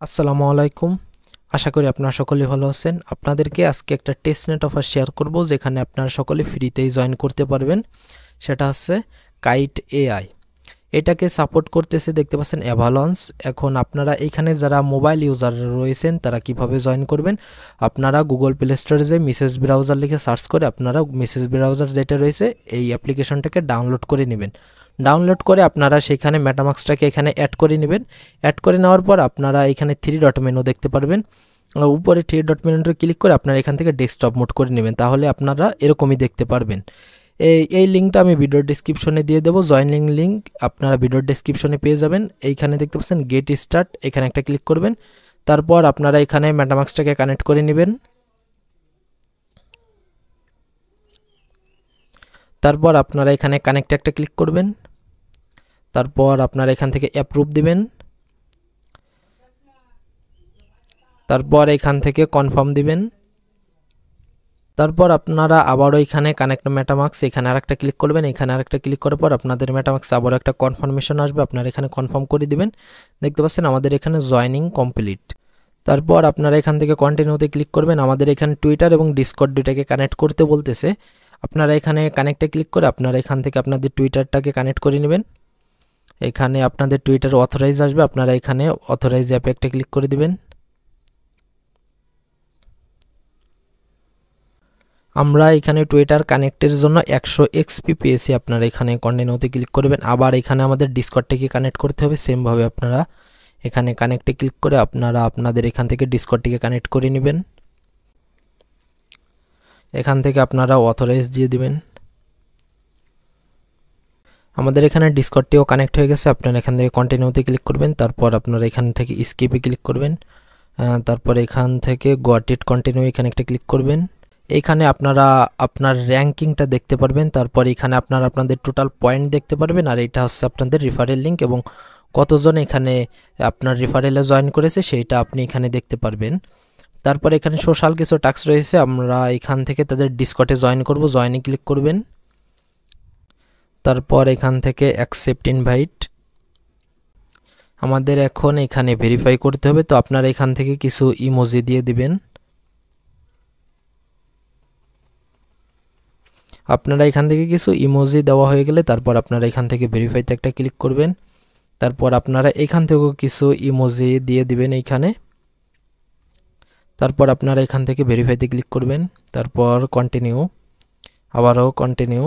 আসসালামু আলাইকুম। আশা করি আপনারা সকলে ভালো আছেন। আপনাদেরকে আজকে একটা টেস্টনেট অফার শেয়ার করব যেখানে আপনারা সকলে ফ্রিতেই জয়েন করতে পারবেন। সেটা হচ্ছে কাইট এআই। এটাকে সাপোর্ট করতেছে দেখতে পাচ্ছেন অ্যাভালন্স। এখন আপনারা এইখানে যারা মোবাইল ইউজার রয়েছেন তারা কিভাবে জয়েন করবেন, আপনারা গুগল প্লে স্টোরে যে মেসেজ ব্রাউজার লিখে সার্চ করে আপনারা মেসেজ ব্রাউজার যেটা রয়েছে এই অ্যাপ্লিকেশনটাকে ডাউনলোড করে নেবেন। ডাউনলোড করে আপনারা সেখানে মেটামাক্সটাকে এখানে অ্যাড করে নেবেন। অ্যাড করে নেওয়ার পর আপনারা এখানে 3 ডট মেনু দেখতে পারবেন। উপরে 3 ডট মেনুতে ক্লিক করে আপনারা এখান থেকে ডেস্কটপ মোড করে নেবেন, তাহলে আপনারা এরকমই দেখতে পারবেন। এই লিঙ্কটা আমি ভিডিওর ডেসক্রিপশনে দিয়ে দেবো, জয়েনিং লিঙ্ক আপনারা ভিডিওর ডেসক্রিপশনে পেয়ে যাবেন। এইখানে দেখতে পাচ্ছেন গেট স্টার্ট, এখানে একটা ক্লিক করবেন। তারপর আপনারা এখানে মেটামাক্সটাকে কানেক্ট করে নেবেন। তারপর আপনারা এখানে কানেক্ট একটা ক্লিক করবেন। তারপর আপনারা এখান থেকে অ্যাপ্রুভ দিবেন। তারপর এখান থেকে কনফার্ম দিবেন। তারপর আপনারা আবারও এখানে কানেক্ট মেটামাক্স এখানে আরেকটা ক্লিক করবেন। এখানে আরেকটা ক্লিক করার পর আপনাদের মেটামাক্স আবারও একটা কনফার্মেশন আসবে, আপনারা এখানে কনফার্ম করে দিবেন। দেখতে পাচ্ছেন আমাদের এখানে জয়েনিং কমপ্লিট। তারপর আপনারা এখান থেকে কন্টিনিউতে ক্লিক করবেন। আমাদের এখানে টুইটার এবং ডিসকর্ড দুইটাকে কানেক্ট করতে বলতেছে। আপনারা এখানে কানেক্টে ক্লিক করে আপনারা এখান থেকে আপনাদের টুইটারটাকে কানেক্ট করে নেবেন। এখানে আপনাদের টুইটার অথরাইজ আসবে, আপনারা এখানে অথরাইজ অ্যাপে একটা ক্লিক করে দিবেন। আমরা এখানে টুইটার কানেক্টের জন্য 100 এক্সপি পেয়েছি। আপনারা এখানে কন্টিনিউতে ক্লিক করবেন। আবার এখানে আমাদের ডিসকর্ডটাকে কানেক্ট করতে হবে, সেমভাবে আপনারা এখানে কানেক্টে ক্লিক করে আপনারা আপনাদের এখান থেকে ডিসকর্ডটিকে কানেক্ট করে নেবেন। এখান থেকে আপনারা অথরাইজ দিয়ে দিবেন। আমাদের এখানে ডিসকর্ডটিও কানেক্ট হয়ে গেছে। আপনারা এখান থেকে কন্টিনিউতে ক্লিক করবেন। তারপর আপনারা এখান থেকে স্কিপে ক্লিক করবেন। তারপর এখান থেকে গট ইট কন্টিনিউ এখানে একটা ক্লিক করবেন। এখানে আপনারা আপনার র্যাঙ্কিংটা দেখতে পারবেন। তারপর এখানে আপনারা আপনাদের টোটাল পয়েন্ট দেখতে পারবেন। আর এটা হচ্ছে আপনাদের রেফারেল লিঙ্ক এবং কতজন এখানে আপনার রেফারেলে জয়েন করেছে সেইটা আপনি এখানে দেখতে পারবেন। তারপর এখানে সোশ্যাল কিছু টাস্ক রয়েছে, আমরা এখান থেকে তাদের ডিসকর্ডে জয়েন করব, জয়েনে ক্লিক করবেন। তারপর এখান থেকে অ্যাকসেপ্ট ইনভাইট। আমাদের এখন এখানে ভেরিফাই করতে হবে, তো আপনারা এখান থেকে কিছু ইমোজি দিয়ে দিবেন। আপনারা এখান থেকে কিছু ইমোজি দেওয়া হয়ে গেলে তারপর আপনারা এখান থেকে ভেরিফাইতে একটা ক্লিক করবেন। তারপর আপনারা এখান থেকেও কিছু ইমোজি দিয়ে দিবেন এইখানে। তারপর আপনারা এখান থেকে ভেরিফাইতে ক্লিক করবেন। তারপর কন্টিনিউ, আবারও কন্টিনিউ।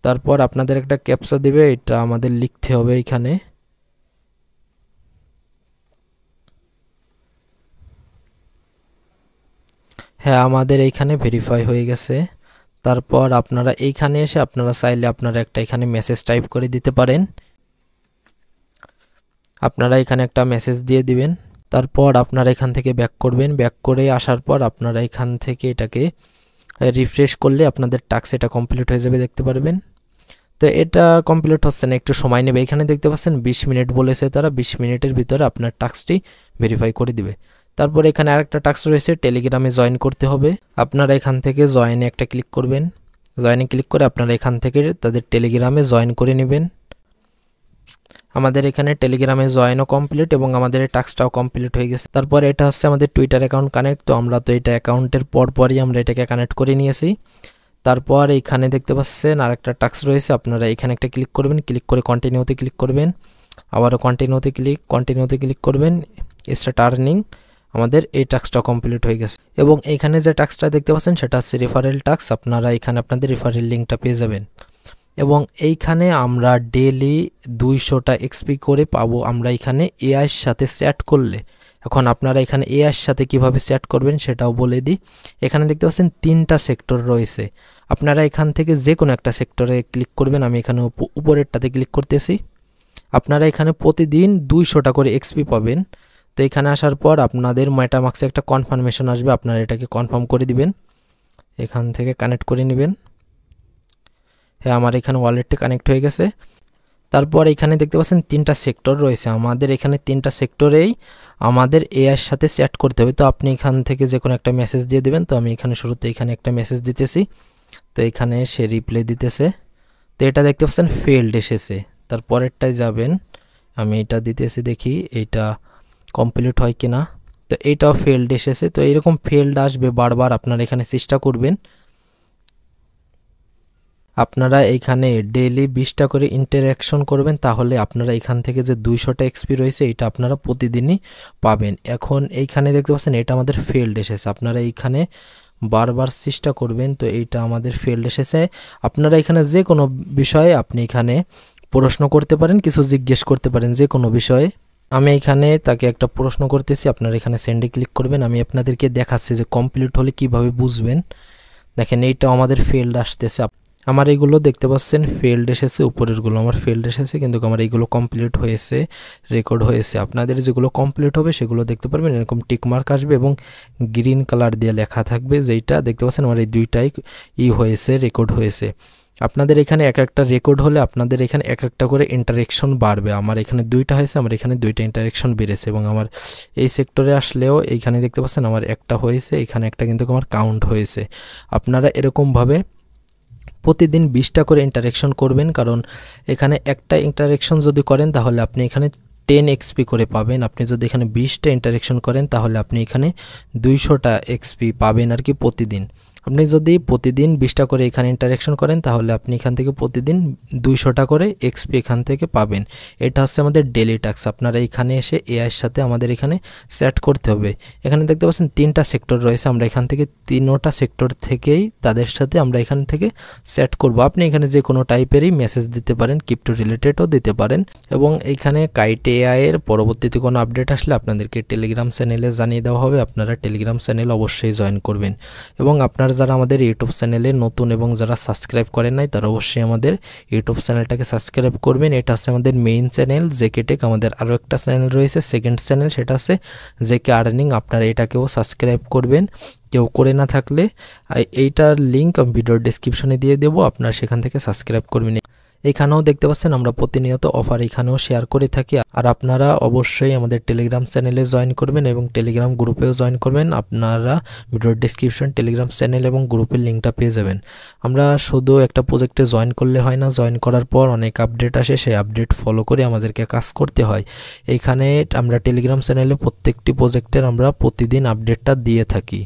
তারপর আপনাদের একটা ক্যাপচা দিবে, এটা আমাদের লিখতে হবে এখানে। হ্যাঁ, আমাদের এইখানে ভেরিফাই হয়ে গেছে। তারপর আপনারা এইখানে এসে আপনারা চাইলে আপনারা একটা এখানে মেসেজ টাইপ করে দিতে পারেন। আপনারা এখানে একটা মেসেজ দিয়ে দিবেন। তারপর আপনারা এখান থেকে ব্যাক করবেন। ব্যাক করে আসার পর আপনারা এখান থেকে এটাকে রিফ্রেশ করলে আপনাদের টাস্ক এটা কমপ্লিট হয়ে যাবে, দেখতে পারবেন। তো এটা কমপ্লিট হচ্ছে না, একটু সময় নেবে। এখানে দেখতে পাচ্ছেন 20 মিনিট বলেছে তারা, 20 মিনিটের ভিতরে আপনার টাস্কটি ভেরিফাই করে দিবে। তারপর এখানে আরেকটা টাস্ক রয়েছে, টেলিগ্রামে জয়েন করতে হবে। আপনারা এখান থেকে জয়েনে একটা ক্লিক করবেন। জয়েনে ক্লিক করে আপনারা এখান থেকে তাদের টেলিগ্রামে জয়েন করে নেবেন। আমাদের এখানে টেলিগ্রামে জয়েনও কমপ্লিট এবং আমাদের এই টাস্কটাও কমপ্লিট হয়ে গেছে। তারপর এটা হচ্ছে আমাদের টুইটার অ্যাকাউন্ট কানেক্ট, তো আমরা তো এটা অ্যাকাউন্টের পরপরই আমরা এটাকে কানেক্ট করে নিয়েছি। তারপর এইখানে দেখতে পাচ্ছেন আরেকটা টাস্ক রয়েছে, আপনারা এখানে একটা ক্লিক করবেন। ক্লিক করে কন্টিনিউতে ক্লিক করবেন। আবারও কন্টিনিউতে ক্লিক করবেন। Start earning. আমাদের এই টাস্কটা কমপ্লিট হয়ে গেছে এবং এইখানে যে টাস্কটা দেখতে পাচ্ছেন সেটা হচ্ছে রেফারেল টাস্ক। আপনারা এখানে আপনাদের রেফারেল লিঙ্কটা পেয়ে যাবেন এবং এইখানে আমরা ডেলি 200টা এক্সপি করে পাবো আমরা এখানে এআইয়ের সাথে চ্যাট করলে। এখন আপনারা এখানে এআইয়ের সাথে কিভাবে চ্যাট করবেন সেটাও বলে দিই। এখানে দেখতে পাচ্ছেন 3টা সেক্টর রয়েছে, আপনারা এখান থেকে যে কোনো একটা সেক্টরে ক্লিক করবেন। আমি এখানে উপরেরটাতে ক্লিক করতেছি। আপনারা এখানে প্রতিদিন 200টা করে এক্সপি পাবেন। তো এখানে আসার পর আপনাদের মেটামাক্সে একটা কনফার্মেশন আসবে, আপনারা এটাকে কনফার্ম করে দিবেন। এখান থেকে কানেক্ট করে নেবেন। হ্যাঁ, আমার এখানে ওয়ালেটটি কানেক্ট হয়ে গেছে। তারপর এখানে দেখতে পাচ্ছেন 3টা সেক্টর রয়েছে, আমাদের এখানে 3টা সেক্টরেই আমাদের এআইয়ের সাথে চ্যাট করতে হবে। তো আপনি এখান থেকে যে কোনো একটা মেসেজ দিয়ে দেবেন। তো আমি এখানে শুরুতে এখানে একটা মেসেজ দিতেছি, তো এখানে সে রিপ্লাই দিতেছে। তো এটা দেখতে পাচ্ছেন ফেল্ড এসেছে। তারপরেরটায় যাবেন, আমি এটা দিতেছি, দেখি এইটা কমপ্লিট হয় কিনা। তো এইটাও ফেলড এসেছে। তো এরকম ফেলড আসবে বারবার, আপনারা এখানে চেষ্টা করবেন। আপনারা এখানে ডেইলি 20টা করে ইন্টারঅ্যাকশন করবেন, তাহলে আপনারা এখান থেকে যে 200টা এক্সপি রয়েছে এটা আপনারা প্রতিদিনই পাবেন। এখন এইখানে দেখতে পাচ্ছেন এটা আমাদের ফেলড এসেছে, আপনারা এইখানে বারবার চেষ্টা করবেন। তো এইটা আমাদের ফেলড এসেছে। আপনারা এখানে যে কোনো বিষয়ে আপনি এখানে প্রশ্ন করতে পারেন, কিছু জিজ্ঞেস করতে পারেন যে কোনো বিষয়ে। আমি এখানে তাকে একটা প্রশ্ন করতেছি, আপনারা এখানে সেন্ডে ক্লিক করবেন। আমি আপনাদেরকে দেখাচ্ছি যে কমপ্লিট হলে কিভাবে বুঝবেন। দেখেন এইটা আমাদের ফেলড আসতেছে। আমার এইগুলো দেখতে পাচ্ছেন ফেলড এসেছে, উপরেরগুলো আমার ফেলড এসেছে, কিন্তু আমার এইগুলো কমপ্লিট হয়েছে, রেকর্ড হয়েছে। আপনাদের যেগুলো কমপ্লিট হবে সেগুলো দেখতে পারবেন, এরকম টিকমার্ক আসবে এবং গ্রিন কালার দিয়ে লেখা থাকবে, যেইটা দেখতে পাচ্ছেন আমার এই দুইটাই হয়েছে, রেকর্ড হয়েছে। আপনাদের এখানে এক একটা রেকর্ড হলে আপনাদের এখানে এক একটা করে ইন্টারেকশন বাড়বে। আমার এখানে 2টা হয়েছে, আমার এখানে 2টা ইন্টারেকশন বেড়েছে, এবং আমার এই সেক্টরে আসলেও এইখানে দেখতে পাচ্ছেন আমার একটা হয়েছে, এখানে একটা কিন্তু আমার কাউন্ট হয়েছে। আপনারা এরকমভাবে প্রতিদিন 20টা করে ইন্টারেকশন করবেন, কারণ এখানে একটা ইন্টারেকশন যদি করেন তাহলে আপনি এখানে 10 এক্সপি করে পাবেন। আপনি যদি এখানে 20টা ইন্টারেকশন করেন তাহলে আপনি এখানে 200টা এক্সপি পাবেন আর কি প্রতিদিন। আপনি যদি প্রতিদিন 20টা করে এখানে ইন্টারেকশন করেন তাহলে আপনি এখান থেকে প্রতিদিন 200টা করে এক্সপি এখান থেকে পাবেন। এটা হচ্ছে আমাদের ডেলি টাস্ক। আপনারা এখানে এসে এআইয়ের সাথে আমাদের এখানে সেট করতে হবে। এখানে দেখতে পাচ্ছেন 3টা সেক্টর রয়েছে, আমরা এখান থেকে 3টা সেক্টর থেকেই তাদের সাথে আমরা এখান থেকে সেট করব। আপনি এখানে যে কোনো টাইপেরই মেসেজ দিতে পারেন, ক্রিপ্টো রিলেটেডও দিতে পারেন। এবং এইখানে কাইট এআই এর পরবর্তীতে কোনো আপডেট আসলে আপনাদেরকে টেলিগ্রাম চ্যানেলে জানিয়ে দেওয়া হবে। আপনারা টেলিগ্রাম চ্যানেল অবশ্যই জয়েন করবেন। এবং আপনারা যারা আমাদের ইউটিউব চ্যানেলে নতুন এবং যারা সাবস্ক্রাইব করেন নাই তারা অবশ্যই আমাদের ইউটিউব চ্যানেলটাকে সাবস্ক্রাইব করবেন। এটা হচ্ছে আমাদের মেইন চ্যানেল জেকে টেক। আমাদের আরও একটা চ্যানেল রয়েছে, সেকেন্ড চ্যানেল, সেটা আছে জেকে আর্নিং। আপনারা এটাকেও সাবস্ক্রাইব করবেন কেউ করে না থাকলে। এইটার লিঙ্ক আমি ভিডিওর ডেসক্রিপশনে দিয়ে দেবো, আপনারা সেখান থেকে সাবস্ক্রাইব করবেন। এখানেও দেখতে পাচ্ছেন আমরা প্রতিনিয়ত অফার এখানেও শেয়ার করে থাকি। আর আপনারা অবশ্যই আমাদের টেলিগ্রাম চ্যানেলে জয়েন করবেন এবং টেলিগ্রাম গ্রুপেও জয়েন করবেন। আপনারা ভিডিওর ডেসক্রিপশন টেলিগ্রাম চ্যানেল এবং গ্রুপের লিঙ্কটা পেয়ে যাবেন। আমরা শুধু একটা প্রজেক্টে জয়েন করলে হয় না, জয়েন করার পর অনেক আপডেট আসে, সেই আপডেট ফলো করে আমাদেরকে কাজ করতে হয়। এইখানে আমরা টেলিগ্রাম চ্যানেলে প্রত্যেকটি প্রজেক্টের আমরা প্রতিদিন আপডেটটা দিয়ে থাকি।